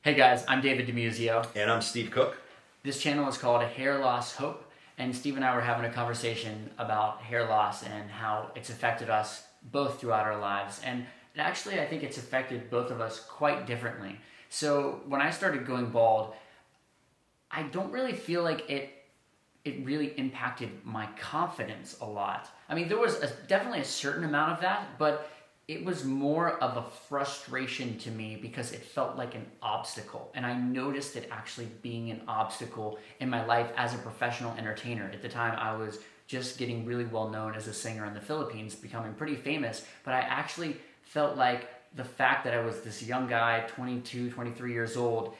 Hey guys, I'm David DeMuzio. And I'm Steve Cook. This channel is called Hair Loss Hope, and Steve and I were having a conversation about hair loss and how it's affected us both throughout our lives. And actually, I think it's affected both of us quite differently. So when I started going bald, I don't really feel like it really impacted my confidence a lot. I mean, there was definitely a certain amount of that, but it was more of a frustration to me because it felt like an obstacle. And I noticed it actually being an obstacle in my life as a professional entertainer. At the time, I was just getting really well known as a singer in the Philippines, becoming pretty famous. But I actually felt like the fact that I was this young guy, 22, 23 years old,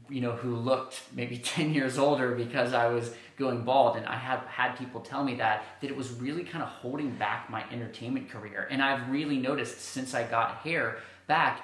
who looked maybe 10 years older because I was going bald, and I have had people tell me that it was really kind of holding back my entertainment career. And I've really noticed since I got hair back,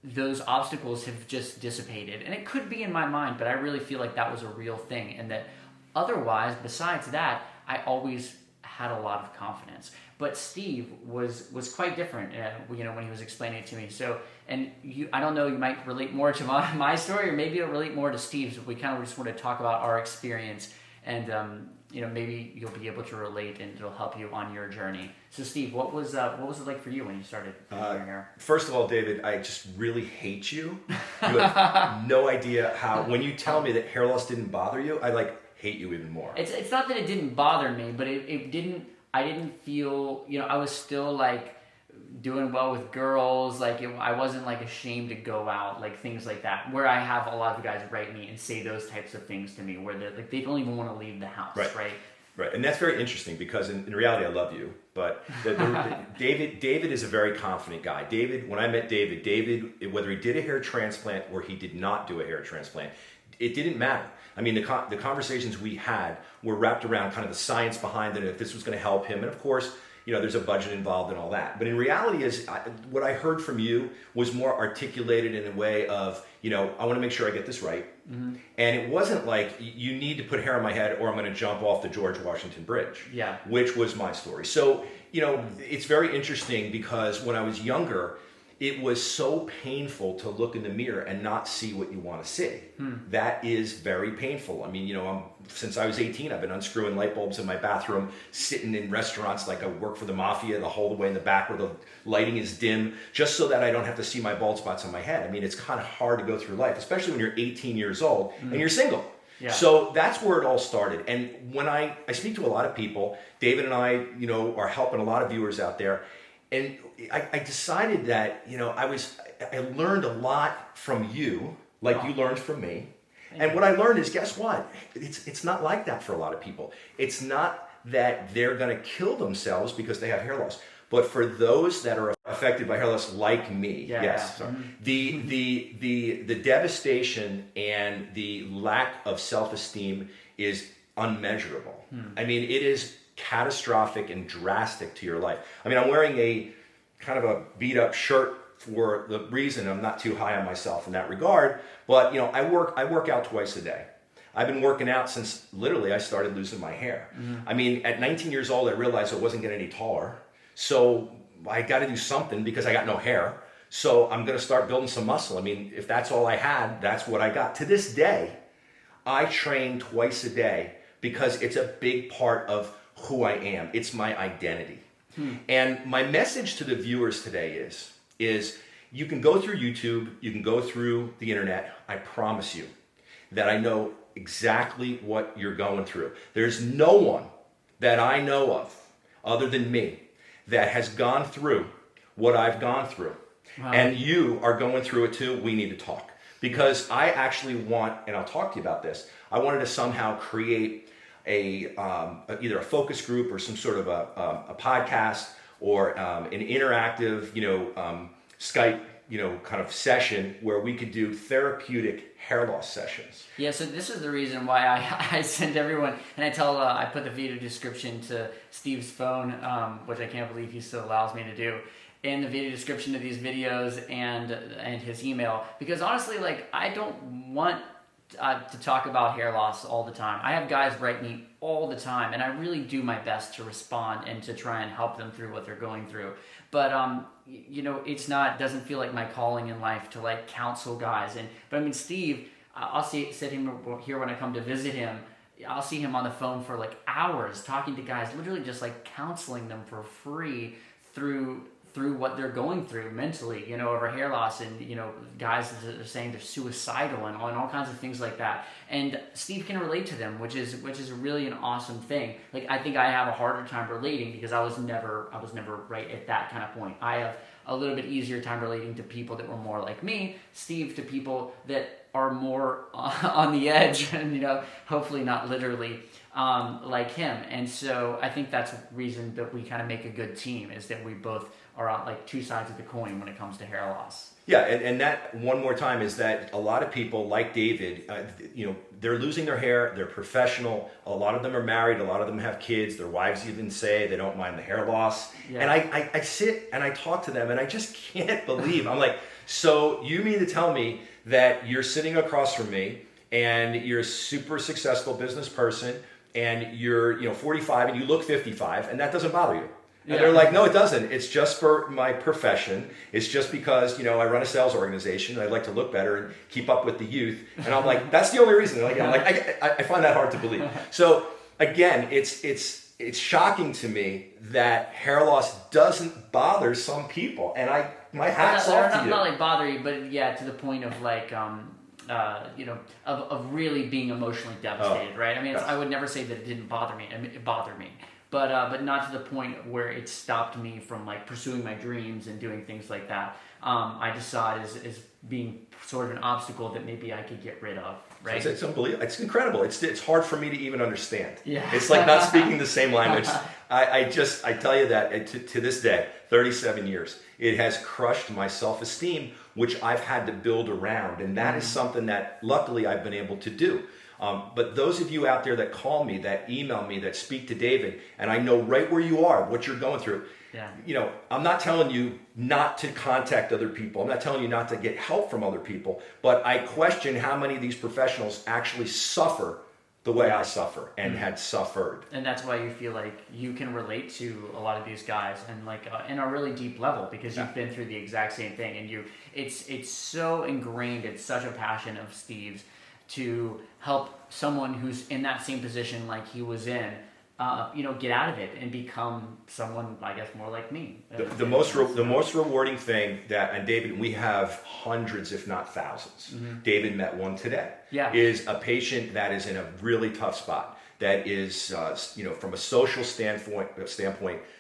those obstacles have just dissipated. And it could be in my mind, but I really feel like that was a real thing, and that otherwise, besides that, I always had a lot of confidence. But Steve was quite different, when he was explaining it to me. So, and I don't know, you might relate more to my story, or maybe it'll relate more to Steve's. We kind of just want to talk about our experience, and maybe you'll be able to relate, and it'll help you on your journey. So, Steve, what was it like for you when you started doing your hair? First of all, David, I just really hate you. You have no idea how. When you tell me that hair loss didn't bother you, I hate you even more. It's not that it didn't bother me, but it didn't. I didn't feel, I was still doing well with girls. I wasn't ashamed to go out, things like that. Where I have a lot of guys write me and say those types of things to me, where they don't even want to leave the house, right? Right, and that's very interesting because in reality, I love you, but David is a very confident guy. When I met David, whether he did a hair transplant or he did not do a hair transplant, it didn't matter. I mean, the conversations we had were wrapped around kind of the science behind it, if this was going to help him. And of course, there's a budget involved and all that. But in reality, what I heard from you was more articulated in a way of, I want to make sure I get this right. Mm-hmm. And it wasn't like, you need to put hair on my head or I'm going to jump off the George Washington Bridge, which was my story. So, it's very interesting because when I was younger, it was so painful to look in the mirror and not see what you want to see. That is very painful. I mean, since I was 18, I've been unscrewing light bulbs in my bathroom, sitting in restaurants like I work for the mafia, the whole way in the back where the lighting is dim, just so that I don't have to see my bald spots on my head. I mean, it's kind of hard to go through life, especially when you're 18 years old and you're single. Yeah. So that's where it all started. And when I speak to a lot of people, David and I, are helping a lot of viewers out there. And I decided that, I learned a lot from you, you learned from me. And what I learned is, guess what? It's not like that for a lot of people. It's not that they're going to kill themselves because they have hair loss. But for those that are affected by hair loss, like me, the devastation and the lack of self-esteem is unmeasurable. I mean, it is catastrophic and drastic to your life. I mean, I'm wearing a kind of a beat up shirt for the reason I'm not too high on myself in that regard, but I work out twice a day. I've been working out since literally I started losing my hair. I mean, at 19 years old, I realized I wasn't getting any taller. So I got to do something because I got no hair. So I'm going to start building some muscle. I mean, if that's all I had, that's what I got. To this day, I train twice a day because it's a big part of who I am. It's my identity. And my message to the viewers today is you can go through YouTube, you can go through the internet. I promise you that I know exactly what you're going through. There's no one that I know of other than me that has gone through what I've gone through. Wow. And you are going through it too. We need to talk because I actually want, and I'll talk to you about this, I wanted to somehow create either a focus group or some sort of a podcast or an interactive, Skype, kind of session where we could do therapeutic hair loss sessions. Yeah, so this is the reason why I send everyone, and I put the video description to Steve's phone, which I can't believe he still allows me to do, in the video description of these videos and his email, because honestly, I don't want to talk about hair loss all the time. I have guys write me all the time, and I really do my best to respond and to try and help them through what they're going through. But doesn't feel like my calling in life to like counsel guys. But I mean, Steve, I'll sit him here when I come to visit him. I'll see him on the phone for like hours talking to guys, literally just like counseling them for free through what they're going through mentally, over hair loss, and guys that are saying they're suicidal and all kinds of things like that. And Steve can relate to them, which is really an awesome thing. Like, I think I have a harder time relating because I was never right at that kind of point. I have a little bit easier time relating to people that were more like me. Steve to people that are more on the edge, and hopefully not literally like him. And so I think that's the reason that we kind of make a good team, is that we both are on like two sides of the coin when it comes to hair loss. Yeah, and that one more time is that a lot of people like David, they're losing their hair, they're professional, a lot of them are married, a lot of them have kids, their wives even say they don't mind the hair loss. Yeah. And I sit and I talk to them and I just can't believe, I'm like, so you mean to tell me that you're sitting across from me and you're a super successful business person and you're 45 and you look 55 and that doesn't bother you? And they're like, no, it doesn't. It's just for my profession. It's just because, I run a sales organization and I'd like to look better and keep up with the youth. And I'm like, that's the only reason. I find that hard to believe. So again, it's shocking to me that hair loss doesn't bother some people. And my hat's off to you. Not like bother you, but to the point of like, of really being emotionally devastated, right? I mean, I would never say that it didn't bother me. I mean, it bothered me. But not to the point where it stopped me from like pursuing my dreams and doing things like that. I just saw it as being sort of an obstacle that maybe I could get rid of. Right? It's unbelievable. It's incredible. It's hard for me to even understand. Yeah. It's like not speaking the same language. I tell you that to this day, 37 years, it has crushed my self-esteem, which I've had to build around, and that is something that luckily I've been able to do. But those of you out there that call me, that email me, that speak to David, and I know right where you are, what you're going through. Yeah. I'm not telling you not to contact other people. I'm not telling you not to get help from other people. But I question how many of these professionals actually suffer the way I suffer and had suffered. And that's why you feel like you can relate to a lot of these guys and like in a really deep level, because you've been through the exact same thing, and it's so ingrained. It's such a passion of Steve's to help someone who's in that same position like he was in, get out of it and become someone, I guess, more like me. The most rewarding thing and David, we have hundreds, if not thousands. Mm-hmm. David met one today. Yeah. Is a patient that is in a really tough spot. That is, from a social standpoint,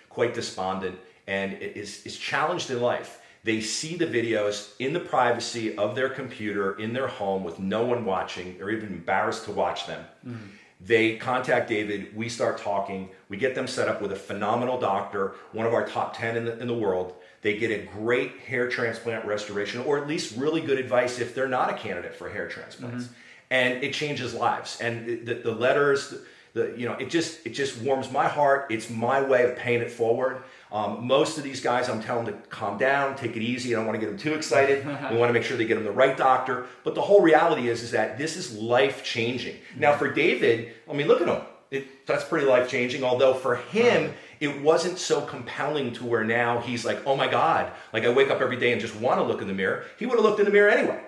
quite despondent and is challenged in life. They see the videos in the privacy of their computer in their home with no one watching. They're even embarrassed to watch them. Mm-hmm. They contact David. We start talking. We get them set up with a phenomenal doctor, one of our top 10 in the world. They get a great hair transplant restoration, or at least really good advice if they're not a candidate for hair transplants. Mm-hmm. And it changes lives. And the letters, it just warms my heart. It's my way of paying it forward. Most of these guys, I'm telling them to calm down, take it easy. I don't want to get them too excited. We want to make sure they get them the right doctor. But the whole reality is that this is life-changing. Mm-hmm. Now, for David, I mean, look at him. That's pretty life-changing, although for him, it wasn't so compelling to where now he's like, oh my God, like I wake up every day and just want to look in the mirror. He would have looked in the mirror anyway.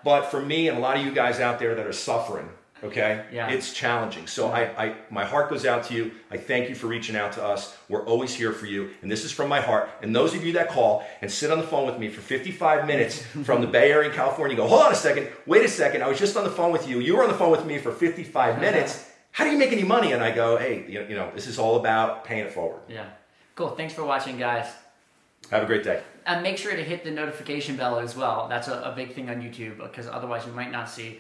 But for me and a lot of you guys out there that are suffering, okay? Yeah. It's challenging. So my heart goes out to you. I thank you for reaching out to us. We're always here for you. And this is from my heart. And those of you that call and sit on the phone with me for 55 minutes from the Bay Area in California, you go, hold on a second, wait a second. I was just on the phone with you. You were on the phone with me for 55 minutes. How do you make any money? And I go, hey, this is all about paying it forward. Yeah. Cool. Thanks for watching, guys. Have a great day. And make sure to hit the notification bell as well. That's a big thing on YouTube, because otherwise you might not see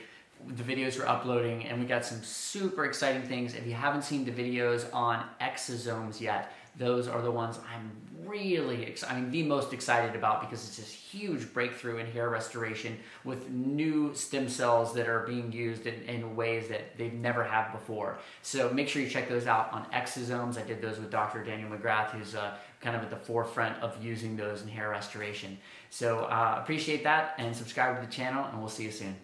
the videos we're uploading, and we got some super exciting things. If you haven't seen the videos on exosomes yet, those are the ones I'm really the most excited about, because it's this huge breakthrough in hair restoration with new stem cells that are being used in ways that they've never had before. So make sure you check those out on exosomes. I did those with Dr. Daniel McGrath, who's kind of at the forefront of using those in hair restoration. So appreciate that, and subscribe to the channel, and we'll see you soon.